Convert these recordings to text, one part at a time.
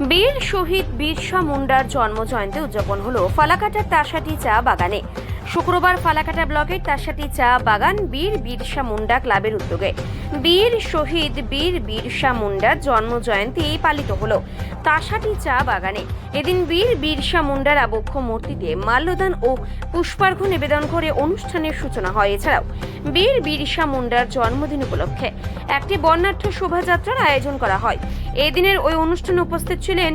বীর শহীদ বিরসা মুন্ডার জন্মজয়ন্তী উদযাপন হলো ফালাকাটার তাসাটি চা বাগানে। শুক্রবার ফালাকাটা ব্লকের তাসাটি চা বাগান বীর বিরসা মুন্ডা ক্লাবের উদ্যোগে বীর শহীদ বীর বিরসা মুন্ডার জন্মজয়ন্তী পালিত হলো তাসাটি চা বাগানে। এদিন বীর বিরসা মুন্ডার আবক্ষ মূর্তিতে মাল্যদান ও পুষ্পার্ঘ্য নিবেদন করে অনুষ্ঠানের সূচনা হয়। এছাড়াও বীর বিরসা মুন্ডার জন্মদিন উপলক্ষে একটি বর্ণাঢ্য শোভাযাত্রার আয়োজন করা হয়। এদিনের ওই অনুষ্ঠানে উপস্থিত ছিলেন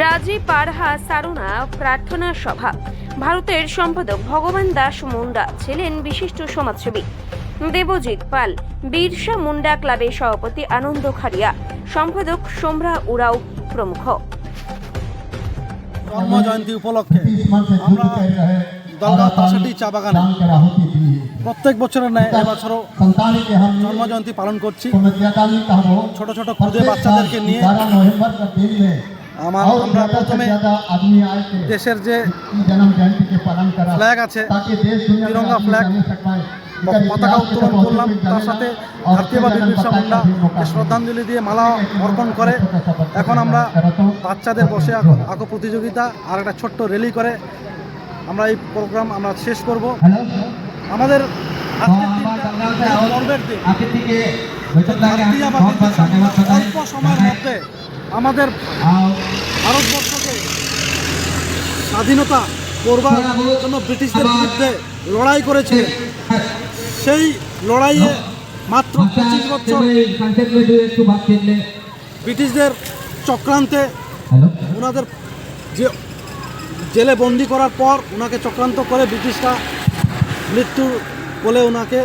রাজি পারহা সারুনা প্রার্থনা সভা ভারতের সম্পাদক ভগবান দাস মুন্ডা ছিলেন বিশিষ্ট সমাজসেবী দেবজিৎ পাল, বিরসা মুন্ডা ক্লাবের সভাপতি আনন্দ খাড়িয়া, সম্পাদক সোমরা উরাও প্রমুখ। জন্মজয়ন্তী উপলক্ষে আমরা দলগাঁও তাসাটি চা বাগানে প্রত্যেক বছরের ন্যায় এবছরও জন্মজয়ন্তী পালন করছি। ছোট ছোট ক্ষুদে বাচ্চাদেরকে নিয়ে আমরা প্রথমে দেশের যে ফ্ল্যাগ আছে, তিরঙ্গা ফ্ল্যাগ, পতাকা উত্তোলন করলাম। তার সাথে জাতীয়বাদ বিরসা মুন্ডাকে শ্রদ্ধাঞ্জলি দিয়ে মালা অর্পণ করে এখন আমরা বাচ্চাদের বসে আঁকো প্রতিযোগিতা আর একটা ছোট্ট র্যালি করে আমরা এই প্রোগ্রাম আমরা শেষ করব। আমাদের গর্বের দিন, অল্প সময়ের মধ্যে আমাদের ভারতবর্ষকে স্বাধীনতা করবার জন্য ব্রিটিশদের বিরুদ্ধে লড়াই করেছে। সেই লড়াইয়ে মাত্র 25 বছর ব্রিটিশদের চক্রান্তে ওনাদের যে জেলে বন্দি করার পর ওনাকে চক্রান্ত করে ব্রিটিশরা মৃত্যুর কোলে ওনাকে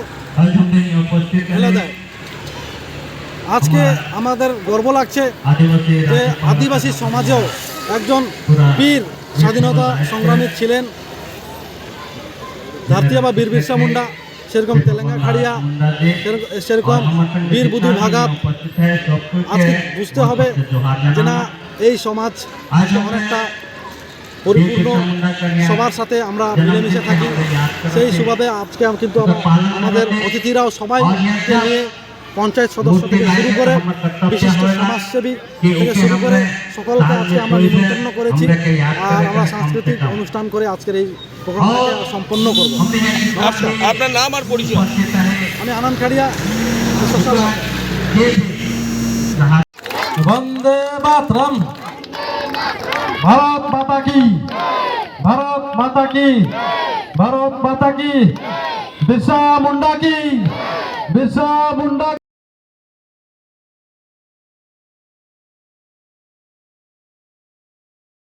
ফেলে দেয়। আজকে আমাদের গর্ব লাগছে যে আদিবাসী সমাজেও একজন বীর স্বাধীনতা সংগ্রামী ছিলেন জাতীয়বাদ বীর বিরসা মুন্ডা, সেরকম তেলেঙ্গা খাড়িয়া, সেরকম বীর বুধু ভাগাত। আজকে বুঝতে হবে যে না, এই সমাজ অনেকটা পরিপূর্ণ, সবার সাথে আমরা মিলেমিশে থাকি। সেই সুবাদে আজকে কিন্তু আমাদের অতিথিরাও সবাই নিয়ে পঞ্চায়েত সদস্য থেকে শুরু করে বিশিষ্ট সমাজসেবী থেকে শুরু করে সকলকে আজকে আমরা নিমন্ত্রণ করেছি। আর আমরা সাংস্কৃতিক অনুষ্ঠান করে আজকের এই প্রোগ্রামটাকে সম্পন্ন করব। আপনার নাম আর পরিচয়? আমি আনন্দ খাড়িয়া, বন্দে মাতরম। ভারত মাতা কি, ভারত মাতা কি, ভারত মাতা কি, বিরসা মুন্ডা কি, বিরসা মুন্ডা।